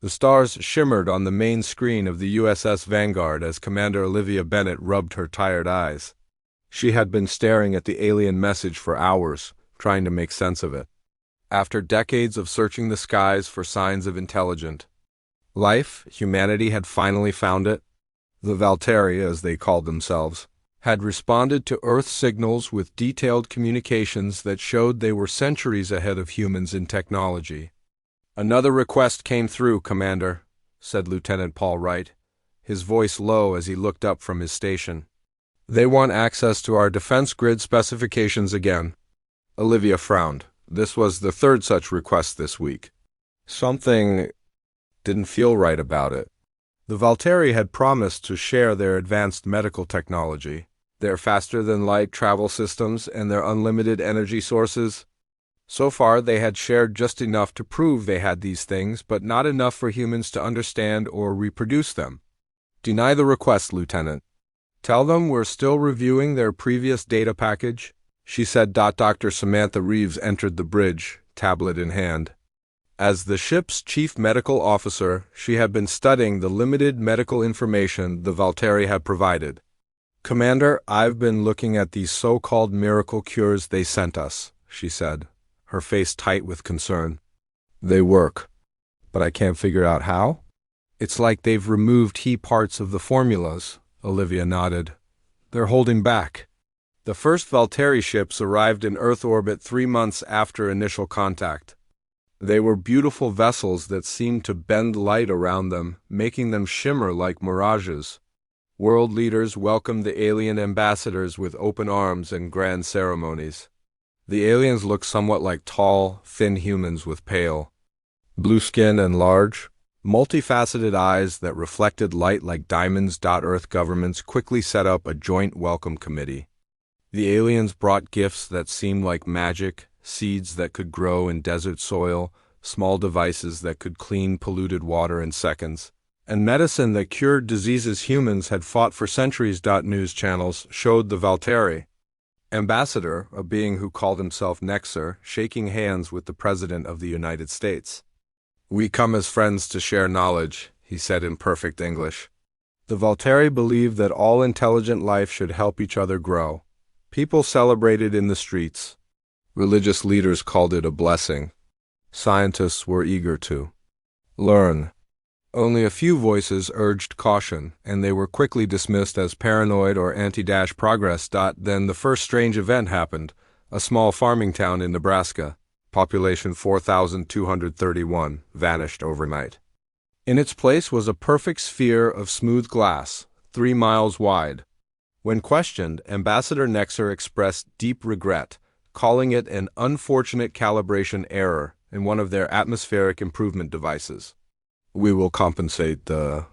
The stars shimmered on the main screen of the USS Vanguard as Commander Olivia Bennett rubbed her tired eyes. She had been staring at the alien message for hours, trying to make sense of it. After decades of searching the skies for signs of intelligent life, humanity had finally found it. The Valteri, as they called themselves, had responded to Earth signals with detailed communications that showed they were centuries ahead of humans in technology. "Another request came through, Commander," said Lieutenant Paul Wright, his voice low as he looked up from his station. "They want access to our defense grid specifications again." Olivia frowned. This was the third such request this week. Something didn't feel right about it. The Valteri had promised to share their advanced medical technology, their faster-than-light travel systems, and their unlimited energy sources. So far, they had shared just enough to prove they had these things, but not enough for humans to understand or reproduce them. "Deny the request, Lieutenant. Tell them we're still reviewing their previous data package," she said. Dr. Samantha Reeves entered the bridge, tablet in hand. As the ship's chief medical officer, she had been studying the limited medical information the Valteri had provided. "Commander, I've been looking at these so-called miracle cures they sent us," she said, her face tight with concern. "They work, but I can't figure out how." "It's like they've removed key parts of the formulas," Olivia nodded. "They're holding back." The first Valteri ships arrived in Earth orbit 3 months after initial contact. They were beautiful vessels that seemed to bend light around them, making them shimmer like mirages. World leaders welcomed the alien ambassadors with open arms and grand ceremonies. The aliens looked somewhat like tall, thin humans with pale blue skin and large, multifaceted eyes that reflected light like diamonds. Earth governments quickly set up a joint welcome committee. The aliens brought gifts that seemed like magic, seeds that could grow in desert soil, small devices that could clean polluted water in seconds, and medicine that cured diseases humans had fought for centuries. News channels showed the Valteri ambassador, a being who called himself Nexer, shaking hands with the President of the United States. "We come as friends to share knowledge," he said in perfect English. The Valteri believed that all intelligent life should help each other grow. People celebrated in the streets. Religious leaders called it a blessing. Scientists were eager to learn. Only a few voices urged caution, and they were quickly dismissed as paranoid or anti-progress. Then the first strange event happened. A small farming town in Nebraska, population 4,231, vanished overnight. In its place was a perfect sphere of smooth glass, 3 miles wide. When questioned, Ambassador Nexer expressed deep regret, calling it an unfortunate calibration error in one of their atmospheric improvement devices. "We will compensate the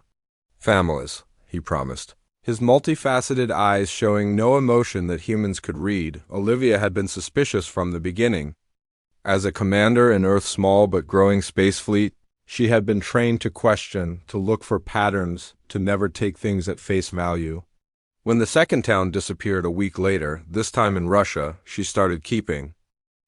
families," he promised. His multifaceted eyes showing no emotion that humans could read. Olivia had been suspicious from the beginning. As a commander in Earth's small but growing space fleet, she had been trained to question, to look for patterns, to never take things at face value. When the second town disappeared a week later, this time in Russia, she started keeping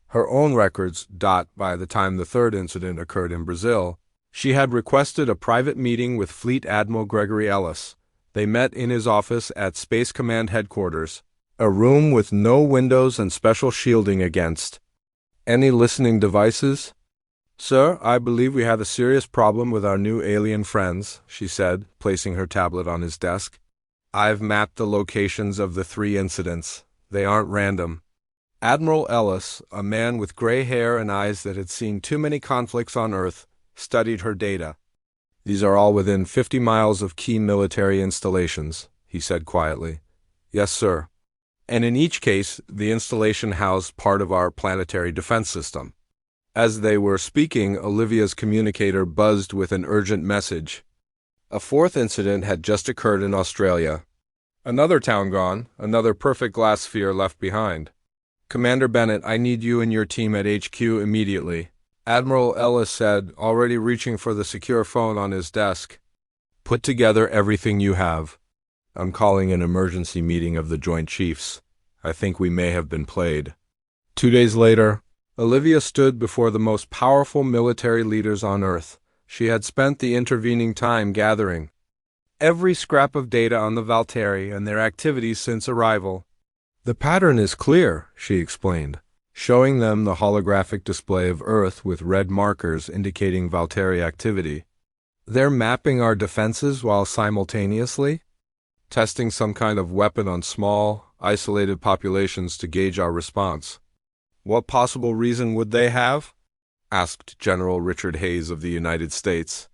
her own records. By the time the third incident occurred in Brazil, she had requested a private meeting with Fleet Admiral Gregory Ellis. They met in his office at Space Command headquarters, a room with no windows and special shielding against any listening devices. "Sir, I believe we have a serious problem with our new alien friends," she said, placing her tablet on his desk. "I've mapped the locations of the 3 incidents. They aren't random." Admiral Ellis, a man with gray hair and eyes that had seen too many conflicts on Earth, studied her data. "These are all within 50 miles of key military installations," he said quietly. "Yes, sir. And in each case, the installation housed part of our planetary defense system." As they were speaking, Olivia's communicator buzzed with an urgent message. A 4th incident had just occurred in Australia. Another town gone, another perfect glass sphere left behind. "Commander Bennett, I need you and your team at HQ immediately," Admiral Ellis said, already reaching for the secure phone on his desk. "Put together everything you have. I'm calling an emergency meeting of the Joint Chiefs. I think we may have been played." 2 days later, Olivia stood before the most powerful military leaders on Earth, She had spent the intervening time gathering every scrap of data on the Valteri and their activities since arrival. The pattern is clear, she explained, showing them the holographic display of Earth with red markers indicating Valteri activity. They're mapping our defenses while simultaneously testing some kind of weapon on small, isolated populations to gauge our response. What possible reason would they have? Asked General Richard Hayes of the United States.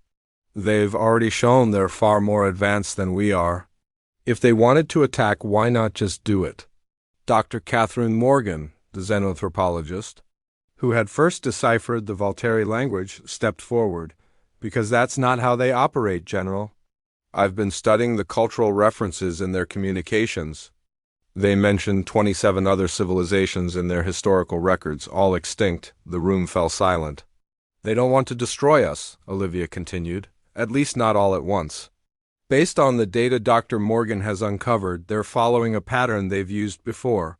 They've already shown they're far more advanced than we are. If they wanted to attack, why not just do it? Dr. Catherine Morgan, the xenanthropologist, who had first deciphered the Valteri language, stepped forward. Because that's not how they operate, General. I've been studying the cultural references in their communications. They mentioned 27 other civilizations in their historical records, all extinct. The room fell silent. They don't want to destroy us, Olivia continued, at least not all at once. Based on the data Dr. Morgan has uncovered, they're following a pattern they've used before.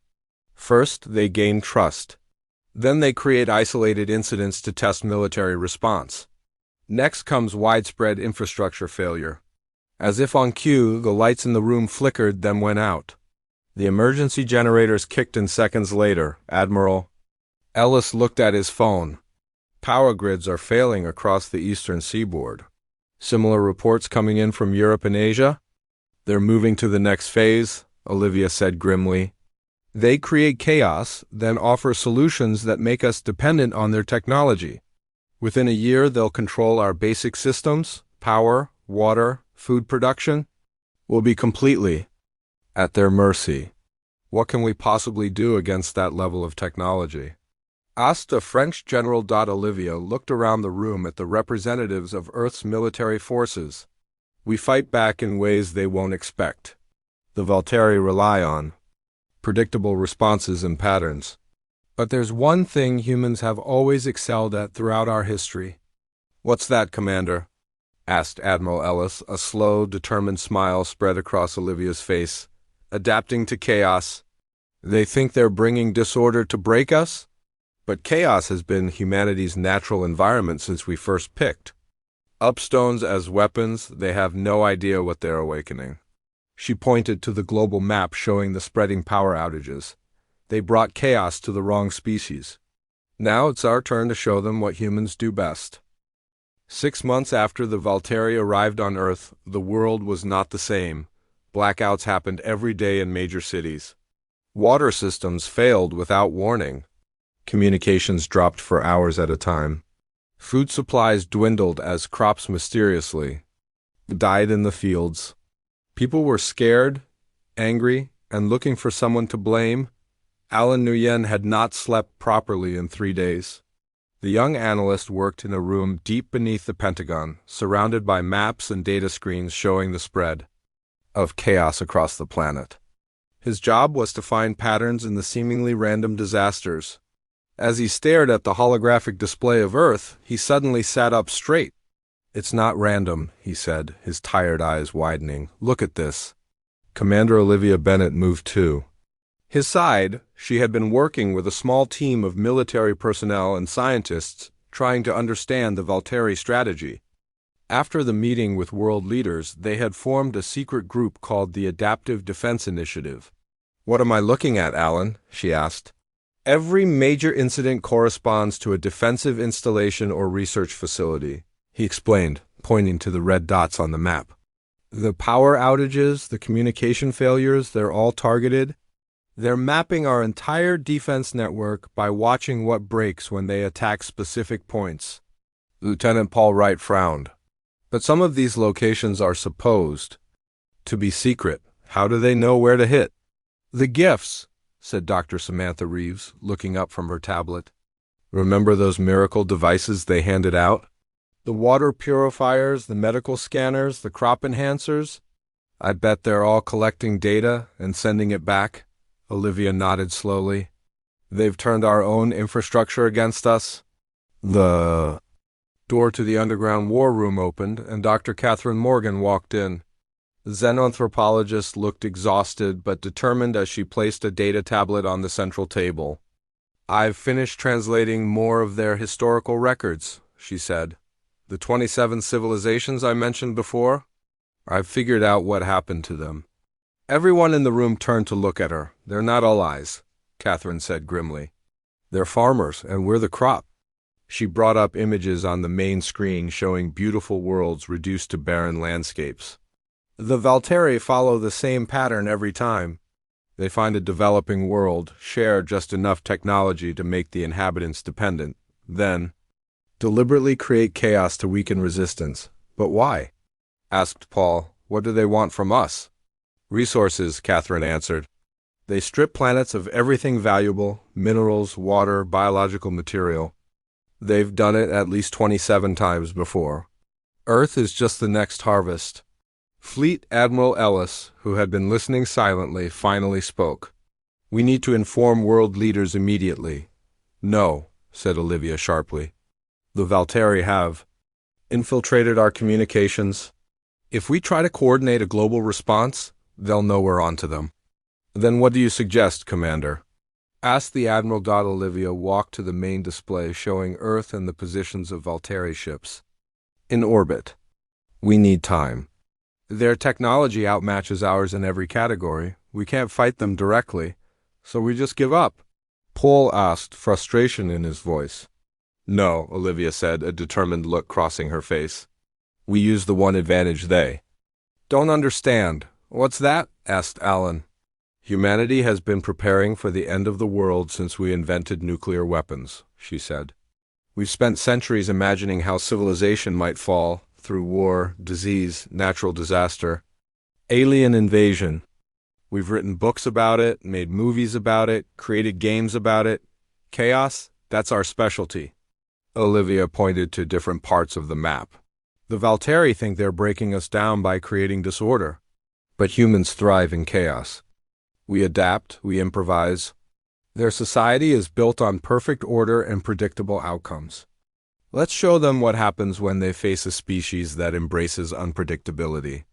First, they gain trust. Then they create isolated incidents to test military response. Next comes widespread infrastructure failure. As if on cue, the lights in the room flickered, then went out. The emergency generators kicked in seconds later. Admiral Ellis looked at his phone. Power grids are failing across the eastern seaboard. Similar reports coming in from Europe and Asia? They're moving to the next phase, Olivia said grimly. They create chaos, then offer solutions that make us dependent on their technology. Within a year, they'll control our basic systems, power, water, food production. We'll be completely at their mercy. What can we possibly do against that level of technology? Asked a French general. Olivia looked around the room at the representatives of Earth's military forces. We fight back in ways they won't expect. The Valteri rely on predictable responses and patterns. But there's one thing humans have always excelled at throughout our history. What's that, Commander? Asked Admiral Ellis. A slow, determined smile spread across Olivia's face. Adapting to chaos. They think they're bringing disorder to break us? But chaos has been humanity's natural environment since we first picked. Upstones as weapons, they have no idea what they're awakening. She pointed to the global map showing the spreading power outages. They brought chaos to the wrong species. Now it's our turn to show them what humans do best. 6 months after the Valteri arrived on Earth, the world was not the same. Blackouts happened every day in major cities. Water systems failed without warning. Communications dropped for hours at a time. Food supplies dwindled as crops mysteriously died in the fields. People were scared, angry, and looking for someone to blame. Alan Nguyen had not slept properly in 3 days. The young analyst worked in a room deep beneath the Pentagon, surrounded by maps and data screens showing the spread of chaos across the planet. His job was to find patterns in the seemingly random disasters. As he stared at the holographic display of Earth, he suddenly sat up straight. It's not random, he said, his tired eyes widening. Look at this. Commander Olivia Bennett moved too. His side, she had been working with a small team of military personnel and scientists trying to understand the Valteri strategy. After the meeting with world leaders, they had formed a secret group called the Adaptive Defense Initiative. What am I looking at, Alan? She asked. Every major incident corresponds to a defensive installation or research facility, he explained, pointing to the red dots on the map. The power outages, the communication failures, they're all targeted. They're mapping our entire defense network by watching what breaks when they attack specific points. Lieutenant Paul Wright frowned. But some of these locations are supposed to be secret. How do they know where to hit? The gifts, said Dr. Samantha Reeves, looking up from her tablet. Remember those miracle devices they handed out? The water purifiers, the medical scanners, the crop enhancers? I bet they're all collecting data and sending it back. Olivia nodded slowly. They've turned our own infrastructure against us. The door to the underground war room opened, and Dr. Catherine Morgan walked in. The xenanthropologist looked exhausted but determined as she placed a data tablet on the central table. I've finished translating more of their historical records, she said. The 27 civilizations I mentioned before? I've figured out what happened to them. Everyone in the room turned to look at her. They're not allies, Catherine said grimly. They're farmers, and we're the crop. She brought up images on the main screen showing beautiful worlds reduced to barren landscapes. The Valteri follow the same pattern every time. They find a developing world, share just enough technology to make the inhabitants dependent, then deliberately create chaos to weaken resistance. But why? Asked Paul. What do they want from us? Resources, Catherine answered. They strip planets of everything valuable, minerals, water, biological material. They've done it at least 27 times before. Earth is just the next harvest. Fleet Admiral Ellis, who had been listening silently, finally spoke. We need to inform world leaders immediately. No, said Olivia sharply. The Valteri have infiltrated our communications. If we try to coordinate a global response, they'll know we're onto them. Then what do you suggest, Commander? Asked the Admiral. Olivia walked to the main display showing Earth and the positions of Valteri ships. In orbit. We need time. Their technology outmatches ours in every category. We can't fight them directly, so we just give up. Paul asked, frustration in his voice. No, Olivia said, a determined look crossing her face. We use the one advantage they don't understand. What's that? Asked Alan. Humanity has been preparing for the end of the world since we invented nuclear weapons, she said. We've spent centuries imagining how civilization might fall through war, disease, natural disaster, alien invasion. We've written books about it, made movies about it, created games about it. Chaos, that's our specialty. Olivia pointed to different parts of the map. The Valteri think they're breaking us down by creating disorder. But humans thrive in chaos. We adapt, we improvise. Their society is built on perfect order and predictable outcomes. Let's show them what happens when they face a species that embraces unpredictability.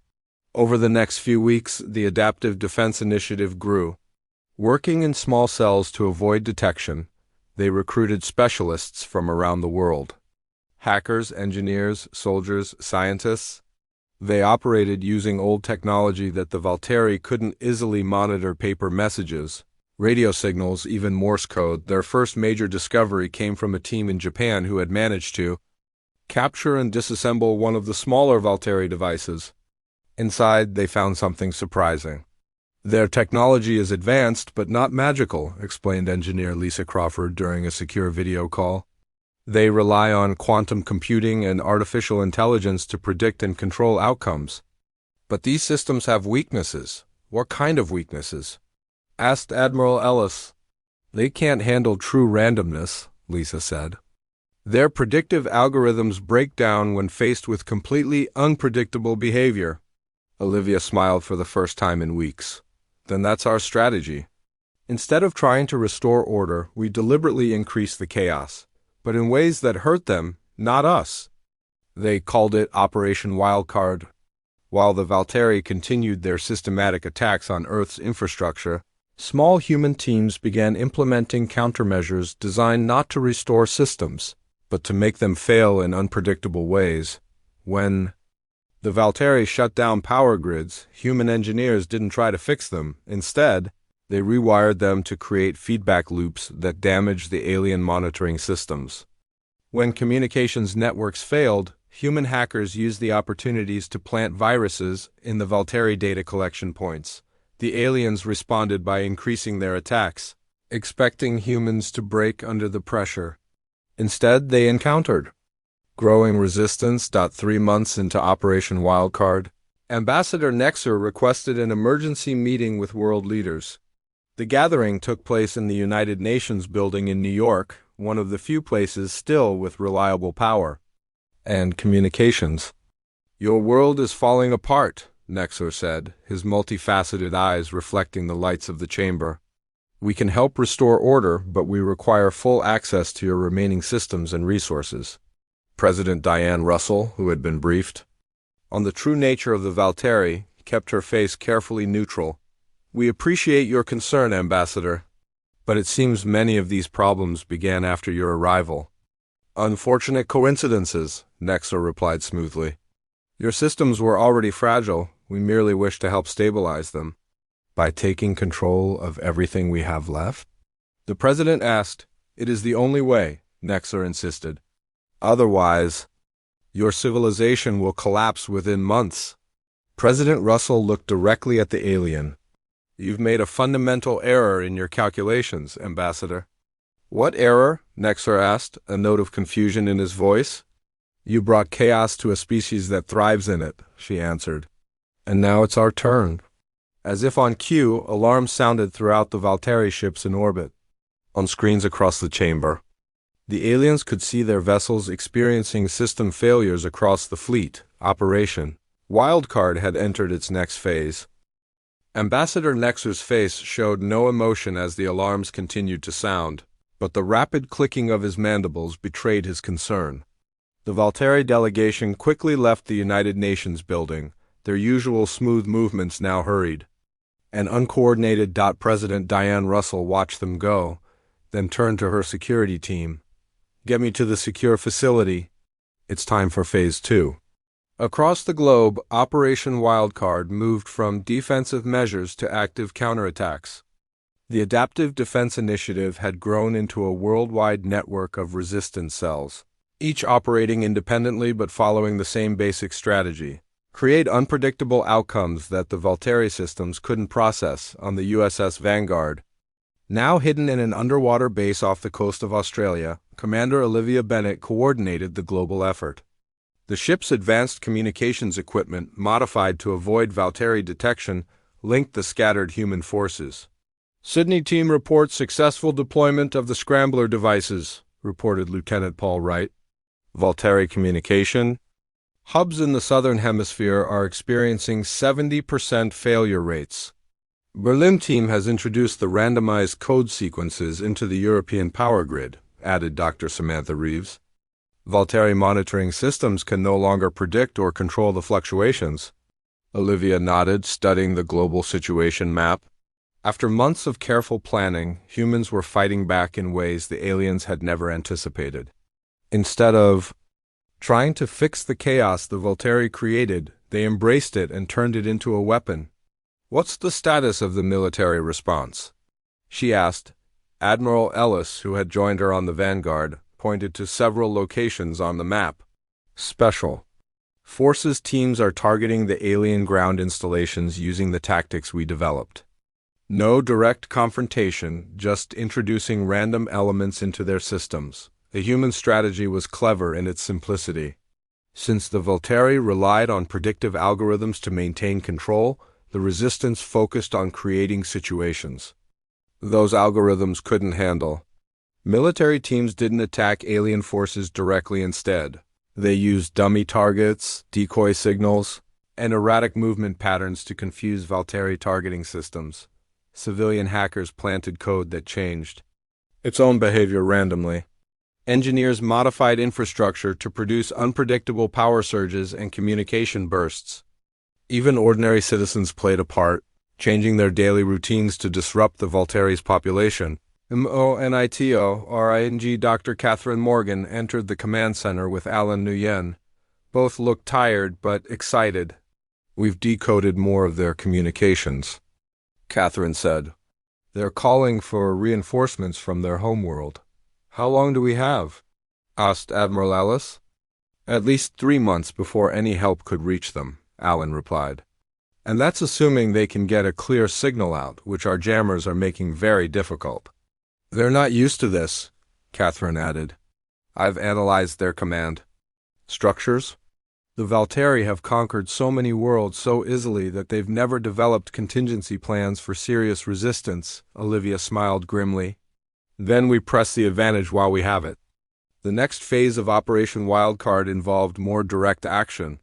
Over the next few weeks, the Adaptive Defense Initiative grew. Working in small cells to avoid detection, they recruited specialists from around the world. Hackers, engineers, soldiers, scientists. They operated using old technology that the Valteri couldn't easily monitor: paper messages, radio signals, even Morse code. Their first major discovery came from a team in Japan who had managed to capture and disassemble one of the smaller Valteri devices. Inside, they found something surprising. Their technology is advanced but not magical, explained engineer Lisa Crawford during a secure video call. They rely on quantum computing and artificial intelligence to predict and control outcomes. But these systems have weaknesses. What kind of weaknesses? Asked Admiral Ellis. They can't handle true randomness, Lisa said. Their predictive algorithms break down when faced with completely unpredictable behavior. Olivia smiled for the first time in weeks. Then that's our strategy. Instead of trying to restore order, we deliberately increase the chaos, but in ways that hurt them, not us. They called it Operation Wildcard. While the Valteri continued their systematic attacks on Earth's infrastructure, small human teams began implementing countermeasures designed not to restore systems, but to make them fail in unpredictable ways. When the Valteri shut down power grids, human engineers didn't try to fix them. Instead, they rewired them to create feedback loops that damaged the alien monitoring systems. When communications networks failed, human hackers used the opportunities to plant viruses in the Valteri data collection points. The aliens responded by increasing their attacks, expecting humans to break under the pressure. Instead, they encountered growing resistance. 3 months into Operation Wildcard, Ambassador Nexer requested an emergency meeting with world leaders. The gathering took place in the United Nations building in New York, one of the few places still with reliable power and communications. Your world is falling apart, Nexer said, his multifaceted eyes reflecting the lights of the chamber. We can help restore order, but we require full access to your remaining systems and resources. President Diane Russell, who had been briefed on the true nature of the Valteri, kept her face carefully neutral. We appreciate your concern, Ambassador, but it seems many of these problems began after your arrival. Unfortunate coincidences, Nexor replied smoothly. Your systems were already fragile. We merely wish to help stabilize them. By taking control of everything we have left? The president asked. It is the only way, Nexor insisted. Otherwise, your civilization will collapse within months. President Russell looked directly at the alien. You've made a fundamental error in your calculations, Ambassador. What error? Nexor asked, a note of confusion in his voice. You brought chaos to a species that thrives in it, she answered. And now it's our turn. As if on cue, alarms sounded throughout the Valtteri ships in orbit. On screens across the chamber, the aliens could see their vessels experiencing system failures across the fleet. Operation Wildcard had entered its next phase. Ambassador Nexor's face showed no emotion as the alarms continued to sound, but the rapid clicking of his mandibles betrayed his concern. The Valtteri delegation quickly left the United Nations building, their usual smooth movements now hurried. An uncoordinated President Diane Russell watched them go, then turned to her security team. Get me to the secure facility. It's time for Phase 2. Across the globe, Operation Wildcard moved from defensive measures to active counterattacks. The Adaptive Defense Initiative had grown into a worldwide network of resistance cells, each operating independently but following the same basic strategy: create unpredictable outcomes that the Valtteri systems couldn't process. On the USS Vanguard, now hidden in an underwater base off the coast of Australia, Commander Olivia Bennett coordinated the global effort. The ship's advanced communications equipment, modified to avoid Valtteri detection, linked the scattered human forces. Sydney team reports successful deployment of the scrambler devices, reported Lieutenant Paul Wright. Valtteri communication. Hubs in the southern hemisphere are experiencing 70% failure rates. Berlin team has introduced the randomized code sequences into the European power grid, added Dr. Samantha Reeves. Valtteri monitoring systems can no longer predict or control the fluctuations. Olivia nodded, studying the global situation map. After months of careful planning, humans were fighting back in ways the aliens had never anticipated. Instead of trying to fix the chaos the Valtteri created, they embraced it and turned it into a weapon. What's the status of the military response? She asked. Admiral Ellis, who had joined her on the Vanguard, pointed to several locations on the map. Special Forces teams are targeting the alien ground installations using the tactics we developed. No direct confrontation, just introducing random elements into their systems. The human strategy was clever in its simplicity. Since the Valtteri relied on predictive algorithms to maintain control, the resistance focused on creating situations those algorithms couldn't handle. Military teams didn't attack alien forces directly instead. They used dummy targets, decoy signals, and erratic movement patterns to confuse Valtteri targeting systems. Civilian hackers planted code that changed its own behavior randomly. Engineers modified infrastructure to produce unpredictable power surges and communication bursts. Even ordinary citizens played a part, changing their daily routines to disrupt the Valtteri's population. MONITORING Dr. Catherine Morgan entered the command center with Alan Nguyen. Both looked tired but excited. We've decoded more of their communications, Catherine said. They're calling for reinforcements from their homeworld. How long do we have? Asked Admiral Ellis. At least 3 months before any help could reach them, Alan replied. And that's assuming they can get a clear signal out, which our jammers are making very difficult. They're not used to this, Catherine added. I've analyzed their command structures. The Valtteri have conquered so many worlds so easily that they've never developed contingency plans for serious resistance, Olivia smiled grimly. Then we press the advantage while we have it. The next phase of Operation Wildcard involved more direct action.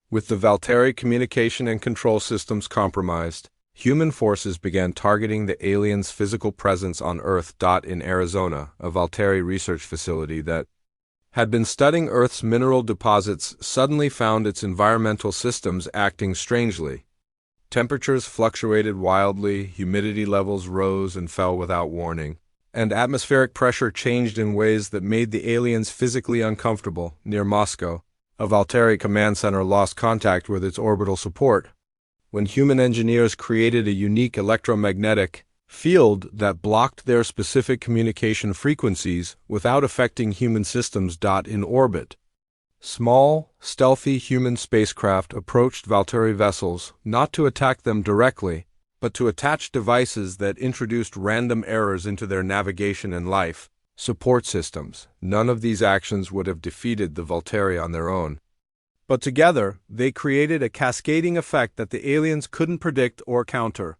With the Valtteri communication and control systems compromised, human forces began targeting the aliens' physical presence on Earth. In Arizona, a Valtteri research facility that had been studying Earth's mineral deposits suddenly found its environmental systems acting strangely. Temperatures fluctuated wildly, humidity levels rose and fell without warning, and atmospheric pressure changed in ways that made the aliens physically uncomfortable. Near Moscow, a Valtteri command center lost contact with its orbital support when human engineers created a unique electromagnetic field that blocked their specific communication frequencies without affecting human systems. In orbit, small, stealthy human spacecraft approached Valtteri vessels not to attack them directly, but to attach devices that introduced random errors into their navigation and life support systems. None of these actions would have defeated the Valtteri on their own, but together they created a cascading effect that the aliens couldn't predict or counter.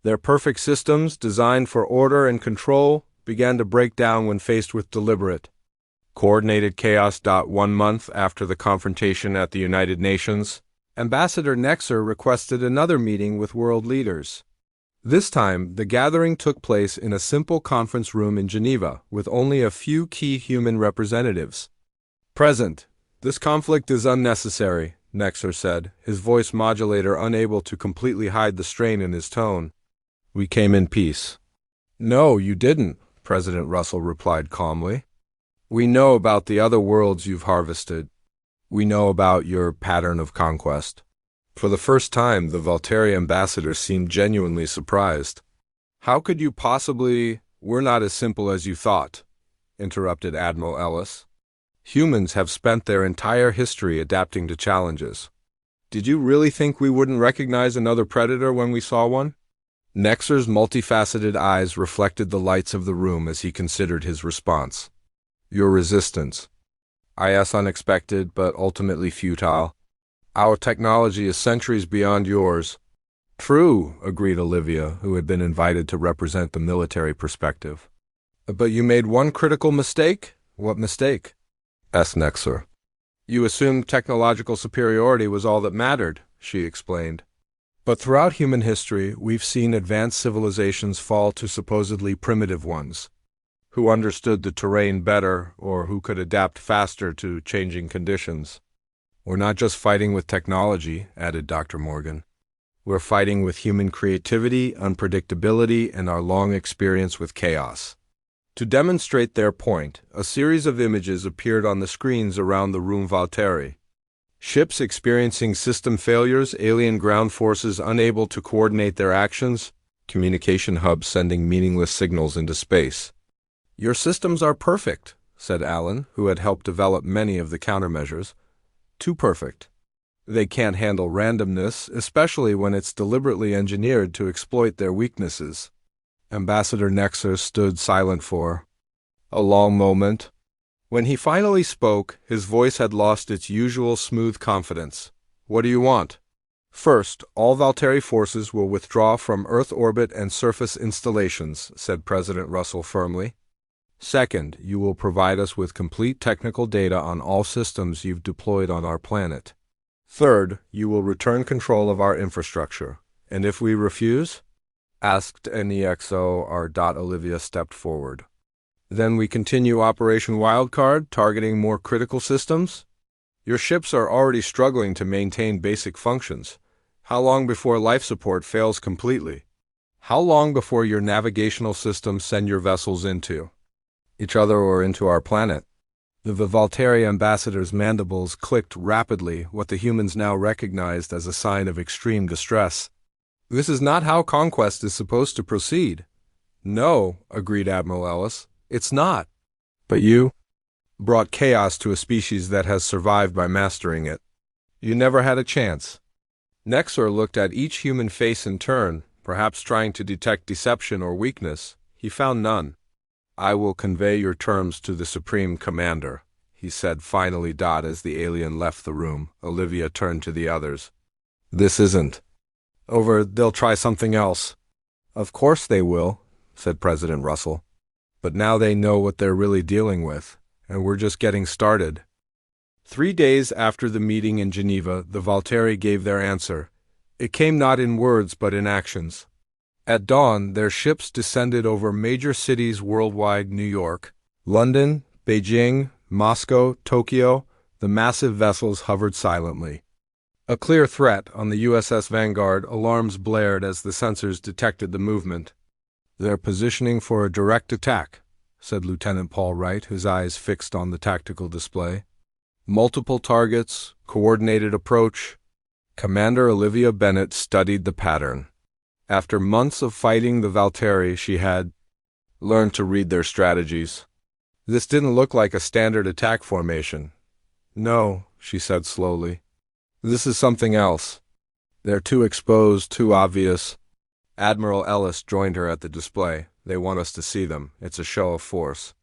Their perfect systems, designed for order and control, began to break down when faced with deliberate, coordinated chaos. 1 month after the confrontation at the United Nations, Ambassador Nexer requested another meeting with world leaders. This time, the gathering took place in a simple conference room in Geneva, with only a few key human representatives present. "This conflict is unnecessary," Nexer said, his voice modulator unable to completely hide the strain in his tone. "We came in peace." "No, you didn't," President Russell replied calmly. "We know about the other worlds you've harvested. We know about your pattern of conquest." For the first time, the Valtteri ambassador seemed genuinely surprised. "How could you possibly—" "We're not as simple as you thought," interrupted Admiral Ellis. "Humans have spent their entire history adapting to challenges. Did you really think we wouldn't recognize another predator when we saw one?" Nexer's multifaceted eyes reflected the lights of the room as he considered his response. "Your resistance. Is unexpected, but ultimately futile. Our technology is centuries beyond yours." "True," agreed Olivia, who had been invited to represent the military perspective. "But you made one critical mistake?" "What mistake?" asked Nexer. "You assumed technological superiority was all that mattered," she explained. "But throughout human history, we've seen advanced civilizations fall to supposedly primitive ones, who understood the terrain better or who could adapt faster to changing conditions." "We're not just fighting with technology," added Dr. Morgan. "We're fighting with human creativity, unpredictability, and our long experience with chaos." To demonstrate their point, a series of images appeared on the screens around the room. Valtteri ships experiencing system failures, alien ground forces unable to coordinate their actions, communication hubs sending meaningless signals into space. "Your systems are perfect," said Alan, who had helped develop many of the countermeasures. "Too perfect. They can't handle randomness, especially when it's deliberately engineered to exploit their weaknesses." Ambassador Nexer stood silent for a long moment. When he finally spoke, his voice had lost its usual smooth confidence. "What do you want?" "First, all Valtteri forces will withdraw from Earth orbit and surface installations," said President Russell firmly. "Second, you will provide us with complete technical data on all systems you've deployed on our planet. Third, you will return control of our infrastructure. And if we refuse?" asked NEXO. Olivia stepped forward. "Then we continue Operation Wildcard, targeting more critical systems? Your ships are already struggling to maintain basic functions. How long before life support fails completely? How long before your navigational systems send your vessels into each other or into our planet?" The Valtteri ambassador's mandibles clicked rapidly, what the humans now recognized as a sign of extreme distress. "This is not how conquest is supposed to proceed." "No," agreed Admiral Ellis, "it's not. But you brought chaos to a species that has survived by mastering it. You never had a chance." Nexer looked at each human face in turn, perhaps trying to detect deception or weakness. He found none. "I will convey your terms to the Supreme Commander," he said finally. As the alien left the room, Olivia turned to the others. "This isn't over. They'll try something else." "Of course they will," said President Russell. "But now they know what they're really dealing with, and we're just getting started." 3 days after the meeting in Geneva, the Valtteri gave their answer. It came not in words but in actions. At dawn, their ships descended over major cities worldwide: New York, London, Beijing, Moscow, Tokyo. The massive vessels hovered silently. A clear threat on the USS Vanguard. Alarms blared as the sensors detected the movement. They're positioning for a direct attack, said Lieutenant Paul Wright, his eyes fixed on the tactical display. Multiple targets, coordinated approach. Commander Olivia Bennett studied the pattern. After months of fighting the Valteri, she had learned to read their strategies. This didn't look like a standard attack formation. No, she said slowly. This is something else. They're too exposed, too obvious. Admiral Ellis joined her at the display. They want us to see them. It's a show of force.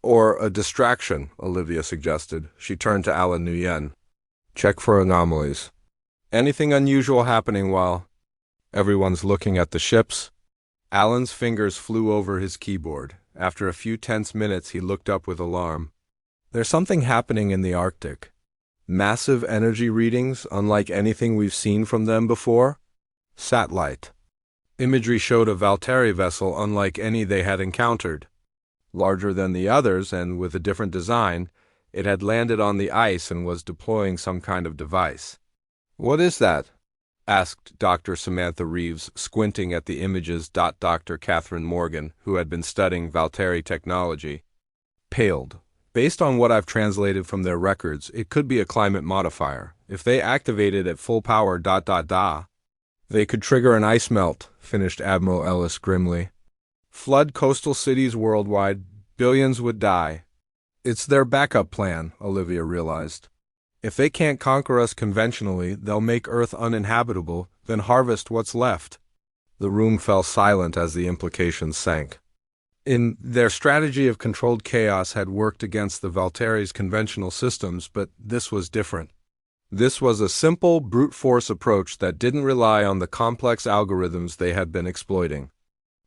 Or a distraction, Olivia suggested. She turned to Alan Nguyen. Check for anomalies. Anything unusual happening while everyone's looking at the ships? Alan's fingers flew over his keyboard. After a few tense minutes, he looked up with alarm. There's something happening in the Arctic. Massive energy readings, unlike anything we've seen from them before. Satellite. Imagery showed a Valteri vessel unlike any they had encountered. Larger than the others and with a different design, it had landed on the ice and was deploying some kind of device. What is that? Asked Dr. Samantha Reeves, squinting at the images. Dr. Catherine Morgan, who had been studying Valteri technology, paled. Based on what I've translated from their records, it could be a climate modifier. If they activate it at full power, they could trigger an ice melt, finished Admiral Ellis grimly. Flood coastal cities worldwide, billions would die. It's their backup plan, Olivia realized. If they can't conquer us conventionally, they'll make Earth uninhabitable, then harvest what's left. The room fell silent as the implications sank. Their strategy of controlled chaos had worked against the Valteri's conventional systems, but this was different. This was a simple, brute force approach that didn't rely on the complex algorithms they had been exploiting.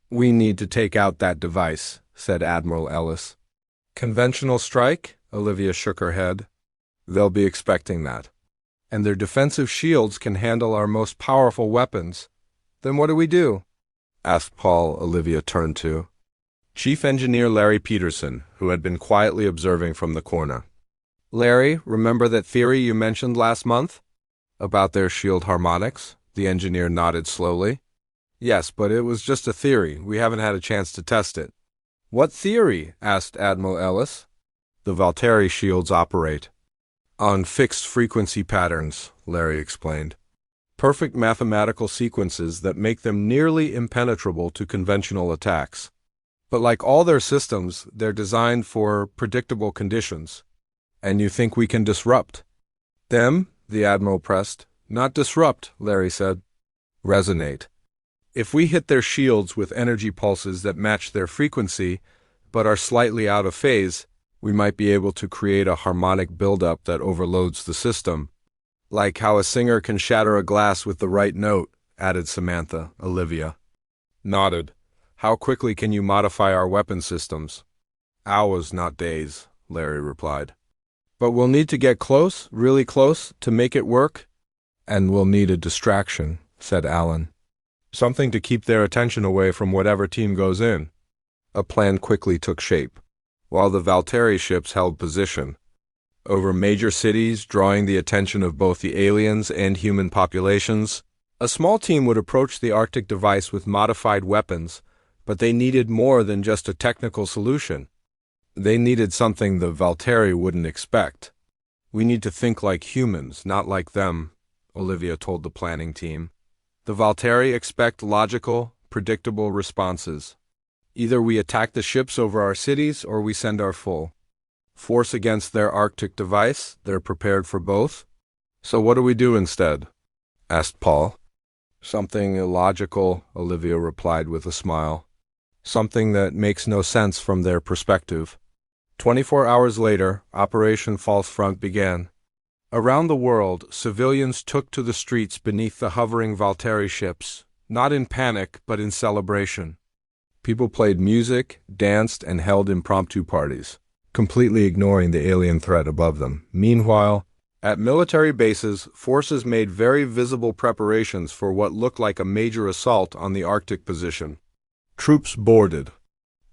We need to take out that device, said Admiral Ellis. Conventional strike? Olivia shook her head. They'll be expecting that. And their defensive shields can handle our most powerful weapons. Then what do we do? Asked Paul. Olivia turned to Chief Engineer Larry Peterson, who had been quietly observing from the corner. Larry, remember that theory you mentioned last month? About their shield harmonics? The engineer nodded slowly. Yes, but it was just a theory. We haven't had a chance to test it. What theory? Asked Admiral Ellis. The Valteri shields operate on fixed frequency patterns, Larry explained. Perfect mathematical sequences that make them nearly impenetrable to conventional attacks. But like all their systems, they're designed for predictable conditions. And you think we can disrupt them? The Admiral pressed. Not disrupt, Larry said. Resonate. If we hit their shields with energy pulses that match their frequency, but are slightly out of phase, we might be able to create a harmonic buildup that overloads the system. Like how a singer can shatter a glass with the right note, added Samantha. Olivia nodded. How quickly can you modify our weapon systems? Hours, not days, Larry replied. But we'll need to get close, really close, to make it work? And we'll need a distraction, said Alan. Something to keep their attention away from whatever team goes in. A plan quickly took shape. While the Valteri ships held position over major cities, drawing the attention of both the aliens and human populations, a small team would approach the Arctic device with modified weapons, but they needed more than just a technical solution. They needed something the Valteri wouldn't expect. We need to think like humans, not like them, Olivia told the planning team. The Valteri expect logical, predictable responses. Either we attack the ships over our cities or we send our full force against their Arctic device. They're prepared for both. So what do we do instead? Asked Paul. Something illogical, Olivia replied with a smile. Something that makes no sense from their perspective. 24 hours later, Operation False Front began. Around the world, civilians took to the streets beneath the hovering Valteri ships, not in panic but in celebration. People played music, danced, and held impromptu parties, completely ignoring the alien threat above them. Meanwhile, at military bases, forces made very visible preparations for what looked like a major assault on the Arctic position. Troops boarded.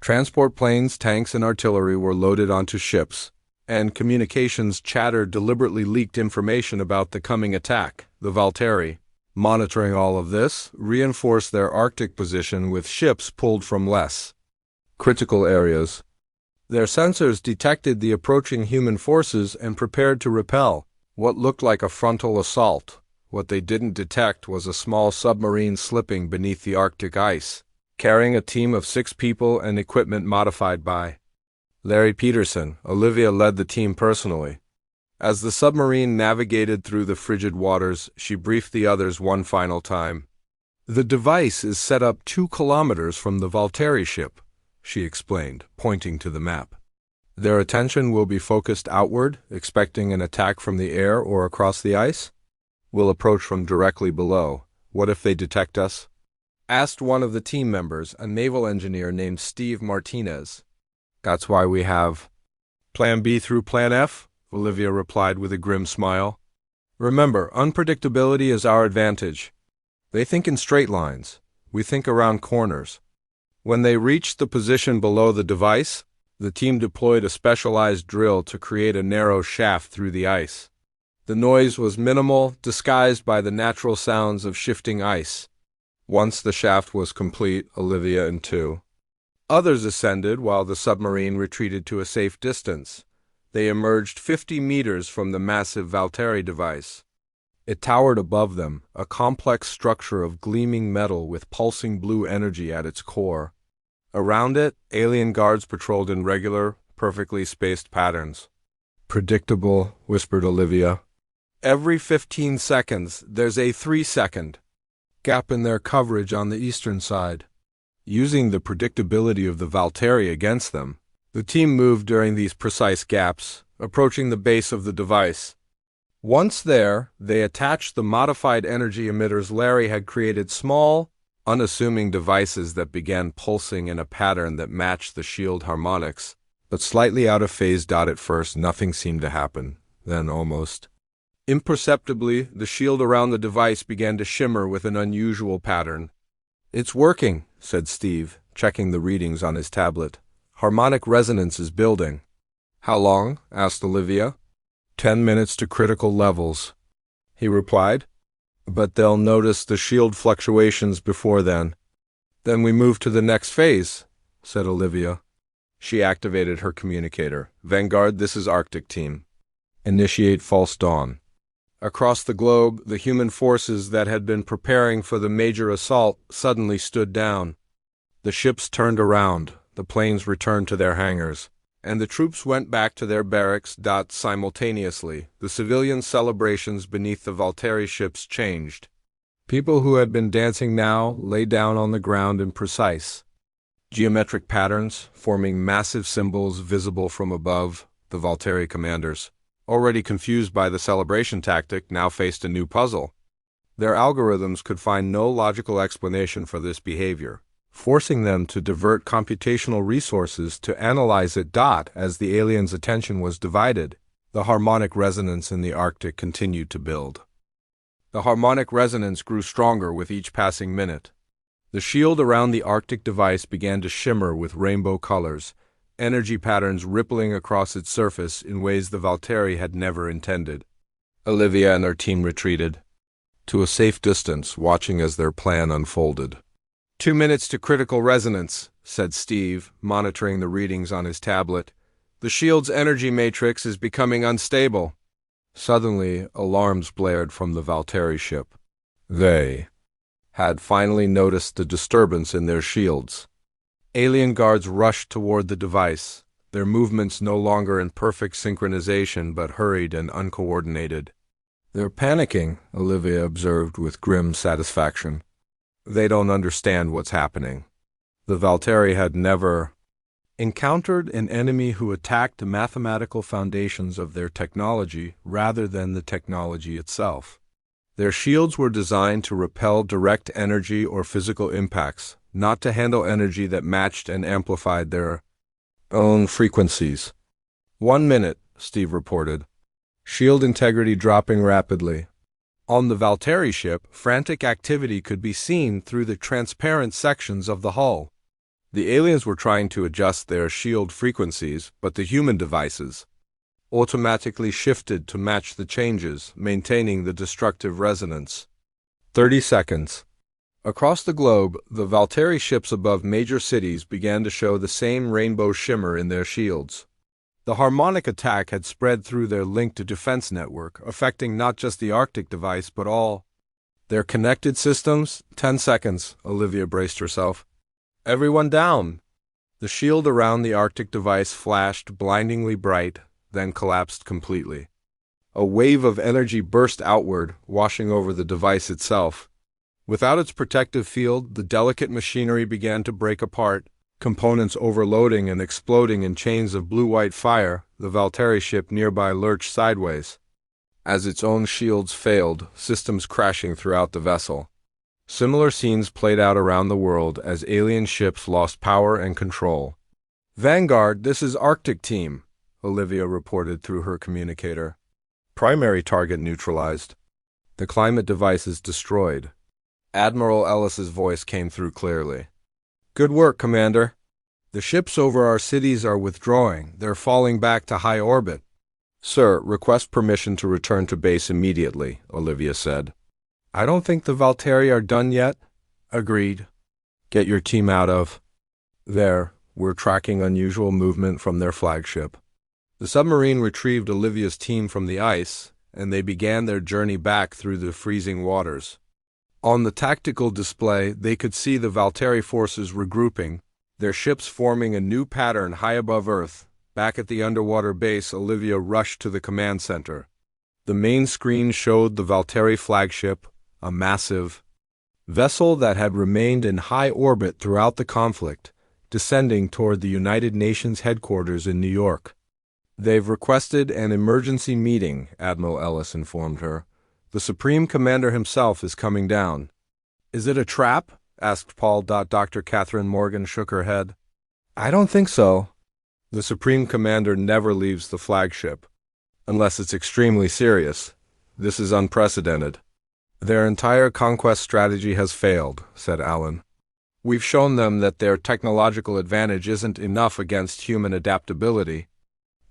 Transport planes, tanks, and artillery were loaded onto ships, and communications chatter deliberately leaked information about the coming attack, the Valteri. monitoring all of this, reinforced their Arctic position with ships pulled from less critical areas. Their sensors detected the approaching human forces and prepared to repel what looked like a frontal assault. What they didn't detect was a small submarine slipping beneath the Arctic ice, carrying a team of 6 people and equipment modified by Larry Peterson. Olivia led the team personally. As the submarine navigated through the frigid waters, she briefed the others one final time. "The device is set up 2 kilometers from the Valtteri ship," she explained, pointing to the map. "Their attention will be focused outward, expecting an attack from the air or across the ice. We'll approach from directly below. What if they detect us?" asked one of the team members, a naval engineer named Steve Martinez. "That's why we have Plan B through Plan F," Olivia replied with a grim smile. "Remember, unpredictability is our advantage. They think in straight lines. We think around corners." When they reached the position below the device, the team deployed a specialized drill to create a narrow shaft through the ice. The noise was minimal, disguised by the natural sounds of shifting ice. Once the shaft was complete, Olivia and 2 others ascended while the submarine retreated to a safe distance. They emerged 50 meters from the massive Valtteri device. It towered above them, a complex structure of gleaming metal with pulsing blue energy at its core. Around it, alien guards patrolled in regular, perfectly spaced patterns. "Predictable," whispered Olivia. "Every 15 seconds, there's a 3-second gap in their coverage on the eastern side." Using the predictability of the Valtteri against them, the team moved during these precise gaps, approaching the base of the device. Once there, they attached the modified energy emitters Larry had created, small, unassuming devices that began pulsing in a pattern that matched the shield harmonics, but slightly out of phase. At first, nothing seemed to happen. Then, almost imperceptibly, the shield around the device began to shimmer with an unusual pattern. "It's working," said Steve, checking the readings on his tablet. "Harmonic resonance is building." "How long?" asked Olivia. 10 minutes to critical levels," he replied. "But they'll notice the shield fluctuations before then." "Then we move to the next phase," said Olivia. She activated her communicator. "Vanguard, this is Arctic Team. Initiate false dawn." Across the globe, the human forces that had been preparing for the major assault suddenly stood down. The ships turned around, the planes returned to their hangars, and the troops went back to their barracks. Simultaneously, the civilian celebrations beneath the Valtteri ships changed. People who had been dancing now lay down on the ground in precise geometric patterns, forming massive symbols visible from above. The Valtteri commanders, already confused by the celebration tactic, now faced a new puzzle. Their algorithms could find no logical explanation for this behavior, forcing them to divert computational resources to analyze it. As the aliens' attention was divided, the harmonic resonance in the Arctic continued to build. The harmonic resonance grew stronger with each passing minute. The shield around the Arctic device began to shimmer with rainbow colors, energy patterns rippling across its surface in ways the Valtteri had never intended. Olivia and her team retreated to a safe distance, watching as their plan unfolded. 2 minutes to critical resonance," said Steve, monitoring the readings on his tablet. "The shield's energy matrix is becoming unstable." Suddenly, alarms blared from the Valtteri ship. They had finally noticed the disturbance in their shields. Alien guards rushed toward the device, their movements no longer in perfect synchronization but hurried and uncoordinated. "They're panicking," Olivia observed with grim satisfaction. "They don't understand what's happening." The Valtteri had never encountered an enemy who attacked the mathematical foundations of their technology rather than the technology itself. Their shields were designed to repel direct energy or physical impacts, not to handle energy that matched and amplified their own frequencies. 1 minute, Steve reported. Shield integrity dropping rapidly. On the Valtteri ship, frantic activity could be seen through the transparent sections of the hull. The aliens were trying to adjust their shield frequencies, but the human devices automatically shifted to match the changes, maintaining the destructive resonance. 30 seconds. Across the globe, the Valtteri ships above major cities began to show the same rainbow shimmer in their shields. The harmonic attack had spread through their linked defense network, affecting not just the Arctic device but all their connected systems. 10 seconds, Olivia braced herself. Everyone down! The shield around the Arctic device flashed blindingly bright, then collapsed completely. A wave of energy burst outward, washing over the device itself. Without its protective field, the delicate machinery began to break apart, components overloading and exploding in chains of blue-white fire. The Valtteri ship nearby lurched sideways, as its own shields failed, systems crashing throughout the vessel. Similar scenes played out around the world as alien ships lost power and control. "Vanguard, this is Arctic Team," Olivia reported through her communicator. "Primary target neutralized. The climate device is destroyed." Admiral Ellis's voice came through clearly. "Good work, Commander. The ships over our cities are withdrawing. They're falling back to high orbit." "Sir, request permission to return to base immediately," Olivia said. "I don't think the Valtteri are done yet." "Agreed. Get your team out of there. We're tracking unusual movement from their flagship." The submarine retrieved Olivia's team from the ice, and they began their journey back through the freezing waters. On the tactical display, they could see the Valtteri forces regrouping, their ships forming a new pattern high above Earth. Back at the underwater base, Olivia rushed to the command center. The main screen showed the Valtteri flagship, a massive vessel that had remained in high orbit throughout the conflict, descending toward the United Nations headquarters in New York. "They've requested an emergency meeting," Admiral Ellis informed her. "The Supreme Commander himself is coming down." "Is it a trap?" asked Paul. Dr. Catherine Morgan shook her head. "I don't think so. The Supreme Commander never leaves the flagship, unless it's extremely serious. This is unprecedented." "Their entire conquest strategy has failed," said Allen. "We've shown them that their technological advantage isn't enough against human adaptability."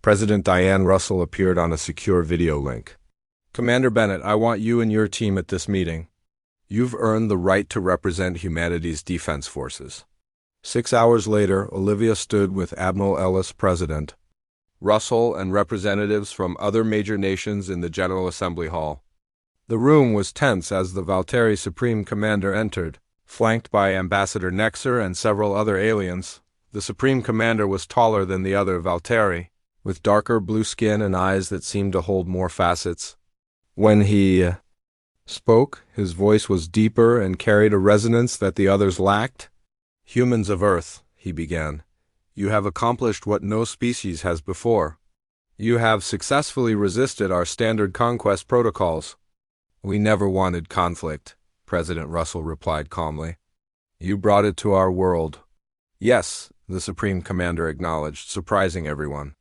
President Diane Russell appeared on a secure video link. "Commander Bennett, I want you and your team at this meeting. You've earned the right to represent humanity's defense forces." 6 hours later, Olivia stood with Admiral Ellis, President Russell, and representatives from other major nations in the General Assembly Hall. The room was tense as the Valtteri Supreme Commander entered, flanked by Ambassador Nexer and several other aliens. The Supreme Commander was taller than the other Valtteri, with darker blue skin and eyes that seemed to hold more facets. When he spoke, his voice was deeper and carried a resonance that the others lacked. "Humans of Earth," he began, "you have accomplished what no species has before. You have successfully resisted our standard conquest protocols." "We never wanted conflict," President Russell replied calmly. "You brought it to our world." "Yes," the Supreme Commander acknowledged, surprising everyone.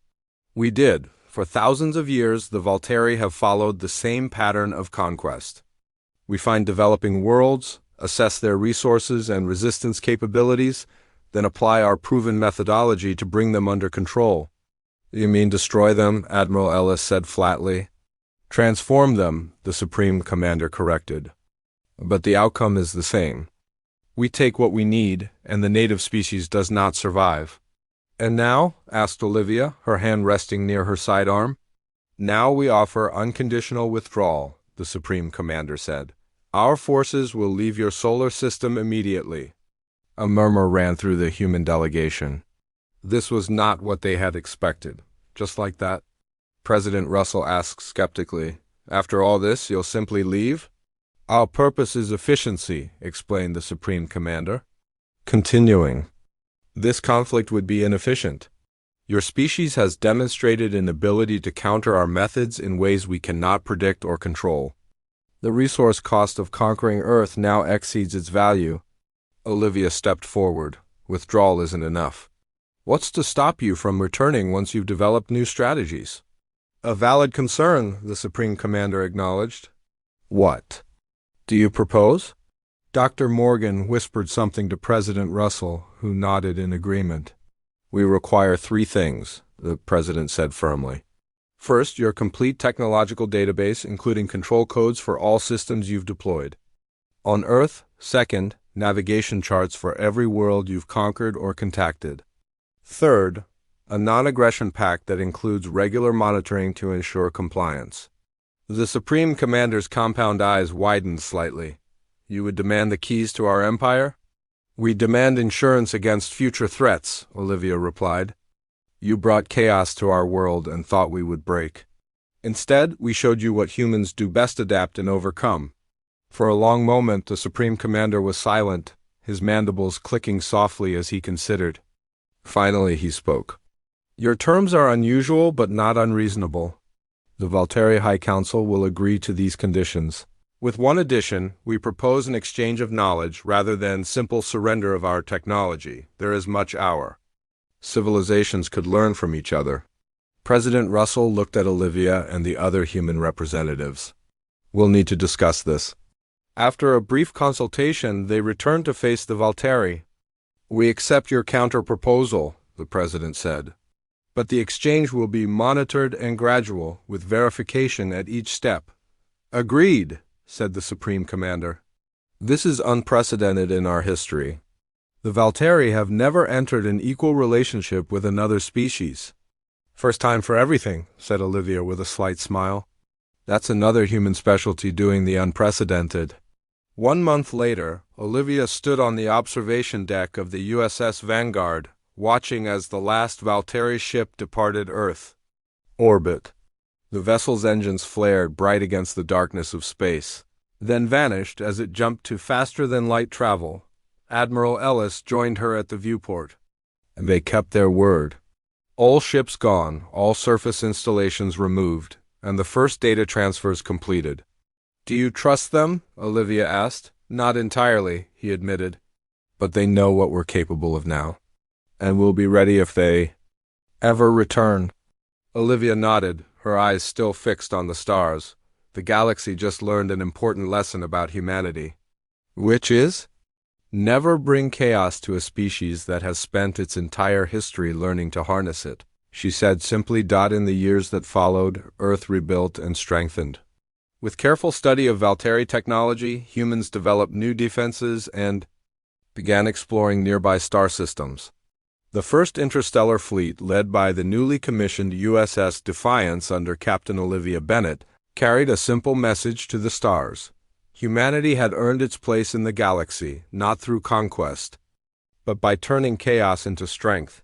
"We did. For thousands of years, the Valtteri have followed the same pattern of conquest. We find developing worlds, assess their resources and resistance capabilities, then apply our proven methodology to bring them under control." "You mean destroy them?" Admiral Ellis said flatly. "Transform them," the Supreme Commander corrected. "But the outcome is the same. We take what we need, and the native species does not survive." "And now?" asked Olivia, her hand resting near her sidearm. "Now we offer unconditional withdrawal," the Supreme Commander said. "Our forces will leave your solar system immediately." A murmur ran through the human delegation. This was not what they had expected. "Just like that?" President Russell asked skeptically. "After all this, you'll simply leave?" "Our purpose is efficiency," explained the Supreme Commander. Continuing, "This conflict would be inefficient. Your species has demonstrated an ability to counter our methods in ways we cannot predict or control. The resource cost of conquering Earth now exceeds its value." Olivia stepped forward. "Withdrawal isn't enough. What's to stop you from returning once you've developed new strategies?" "A valid concern," the Supreme Commander acknowledged. "What do you propose?" Dr. Morgan whispered something to President Russell, who nodded in agreement. "We require 3 things," the President said firmly. "First, your complete technological database, including control codes for all systems you've deployed. On Earth, second, navigation charts for every world you've conquered or contacted. Third, a non-aggression pact that includes regular monitoring to ensure compliance. The Supreme Commander's compound eyes widened slightly. You would demand the keys to our empire? We demand insurance against future threats, Olivia replied. You brought chaos to our world and thought we would break. Instead, we showed you what humans do best: adapt and overcome. For a long moment, the Supreme Commander was silent, his mandibles clicking softly as he considered. Finally, he spoke. Your terms are unusual but not unreasonable. The Valteri High Council will agree to these conditions. With one addition, we propose an exchange of knowledge rather than simple surrender of our technology. There is much our civilizations could learn from each other. President Russell looked at Olivia and the other human representatives. We'll need to discuss this. After a brief consultation, they returned to face the Valteri. We accept your counter-proposal, the president said. But the exchange will be monitored and gradual, with verification at each step. Agreed, said the Supreme Commander. This is unprecedented in our history. The Valteri have never entered an equal relationship with another species. First time for everything, said Olivia with a slight smile. That's another human specialty, doing the unprecedented. 1 month later, Olivia stood on the observation deck of the USS Vanguard, watching as the last Valteri ship departed Earth orbit. The vessel's engines flared bright against the darkness of space, then vanished as it jumped to faster-than-light travel. Admiral Ellis joined her at the viewport. And they kept their word. All ships gone, all surface installations removed, and the first data transfers completed. Do you trust them? Olivia asked. Not entirely, he admitted. But they know what we're capable of now. And we'll be ready if they ever return. Olivia nodded, her eyes still fixed on the stars. The galaxy just learned an important lesson about humanity. Which is? Never bring chaos to a species that has spent its entire history learning to harness it, she said simply. In the years that followed, Earth rebuilt and strengthened. With careful study of Valteri technology, humans developed new defenses and began exploring nearby star systems. The first interstellar fleet, led by the newly commissioned USS Defiance under Captain Olivia Bennett, carried a simple message to the stars. Humanity had earned its place in the galaxy, not through conquest, but by turning chaos into strength.